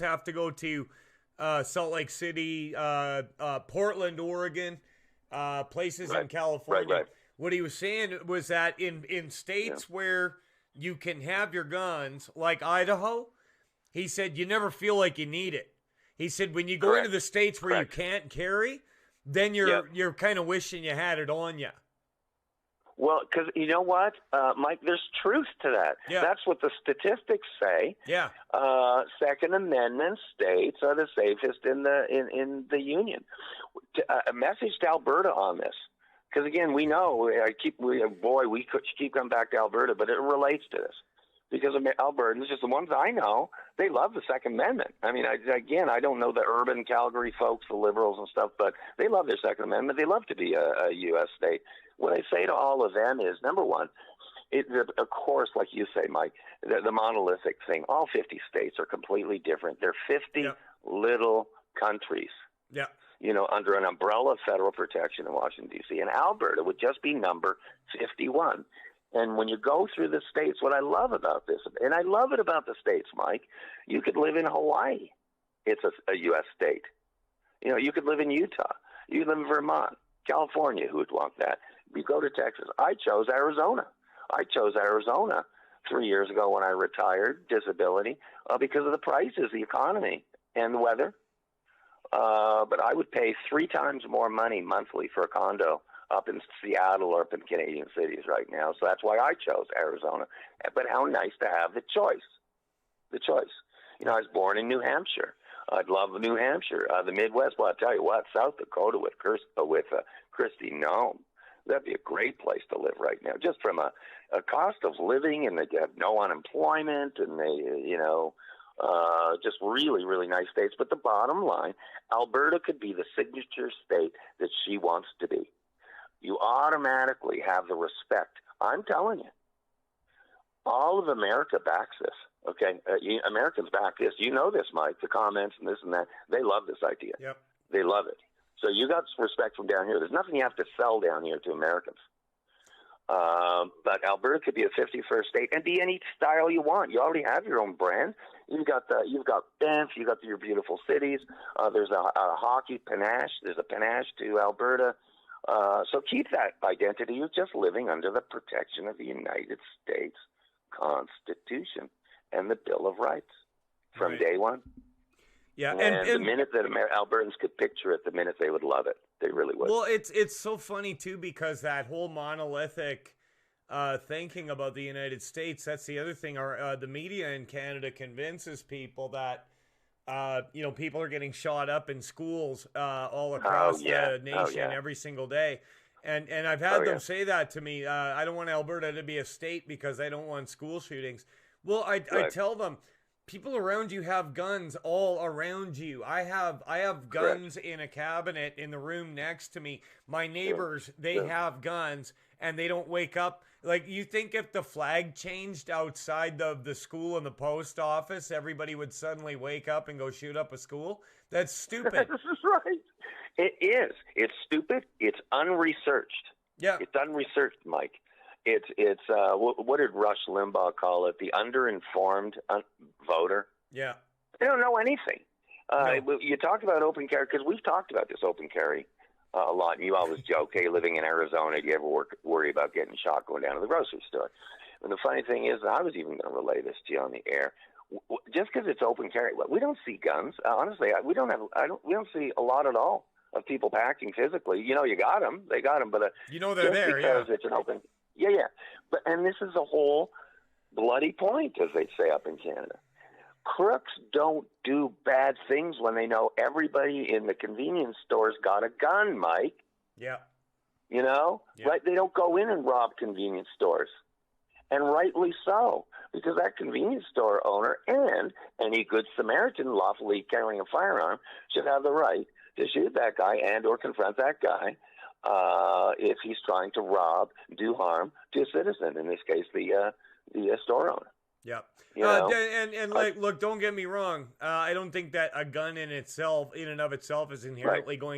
have to go to Salt Lake City, Portland, Oregon, places in California. Right. What he was saying was that in states where you can have your guns, like Idaho, he said you never feel like you need it. He said when you go into the states where you can't carry, then you're kind of wishing you had it on you. Well, because you know what, Mike, there's truth to that. Yeah. That's what the statistics say. Yeah. Second Amendment states are the safest in the union. A message to Alberta on this, because again, we know we could keep coming back to Alberta, but it relates to this. Because Albertans, just the ones I know, they love the Second Amendment. I mean, I don't know the urban Calgary folks, the Liberals and stuff, but they love their Second Amendment. They love to be a U.S. state. What I say to all of them is, number one, of course, like you say, Mike, the monolithic thing, all 50 states are completely different. They're 50 little countries, under an umbrella of federal protection in Washington, D.C. And Alberta would just be number 51. And when you go through the states, what I love about this, and I love it about the states, Mike, you could live in Hawaii. It's a U.S. state. You could live in Utah. You could live in Vermont, California, who would want that? You go to Texas. I chose Arizona. 3 years ago when I retired, disability, because of the prices, the economy, and the weather. But I would pay 3 times more money monthly for a condo up in Seattle or up in Canadian cities right now. So that's why I chose Arizona. But how nice to have the choice. I was born in New Hampshire. I'd love New Hampshire. The Midwest, well, I'll tell you what, South Dakota with Christy Nome. That'd be a great place to live right now, just from a cost of living, and they have no unemployment, and they, just really, really nice states. But the bottom line, Alberta could be the signature state that she wants to be. You automatically have the respect. I'm telling you, all of America backs this. Okay, Americans back this. You know this, Mike. The comments and this and that. They love this idea. Yep. They love it. So you got respect from down here. There's nothing you have to sell down here to Americans. But Alberta could be a 51st state and be any style you want. You already have your own brand. You've got Banff. You've got your beautiful cities. There's a hockey panache. There's a panache to Alberta. So keep that identity. You're just living under the protection of the United States Constitution and the Bill of Rights from day one. Yeah, and the minute that Albertans could picture it, the minute they would love it. They really would. Well, it's so funny, too, because that whole monolithic thinking about the United States, that's the other thing. The media in Canada convinces people that, people are getting shot up in schools all across the nation every single day. And I've had them say that to me. I don't want Alberta to be a state because I don't want school shootings. Well, I tell them, people around you have guns all around you. I have guns in a cabinet in the room next to me. My neighbors, they have guns, and they don't wake up. Like, you think if the flag changed outside the school and the post office, everybody would suddenly wake up and go shoot up a school? That's stupid. This is right. It is. It's stupid. It's unresearched. Yeah. It's unresearched, Mike. It's what did Rush Limbaugh call it? The underinformed voter. Yeah. They don't know anything. No. You talked about open carry, because we've talked about this open carry a lot, and you always joke, hey, living in Arizona, do you ever worry about getting shot going down to the grocery store? And the funny thing is, I was even going to relay this to you on the air. Just because it's open carry, we don't see guns. Honestly, we don't see a lot at all of people packing physically. You got them. They got them, but they're there, because it's an open. Yeah. And this is a whole bloody point, as they say up in Canada. Crooks don't do bad things when they know everybody in the convenience store's got a gun, Mike. Yeah. Right? They don't go in and rob convenience stores. And rightly so, because that convenience store owner and any good Samaritan lawfully carrying a firearm should have the right to shoot that guy and or confront that guy if he's trying to rob, do harm to a citizen, in this case, the store owner. Yeah. Look, don't get me wrong. I don't think that a gun in and of itself is inherently going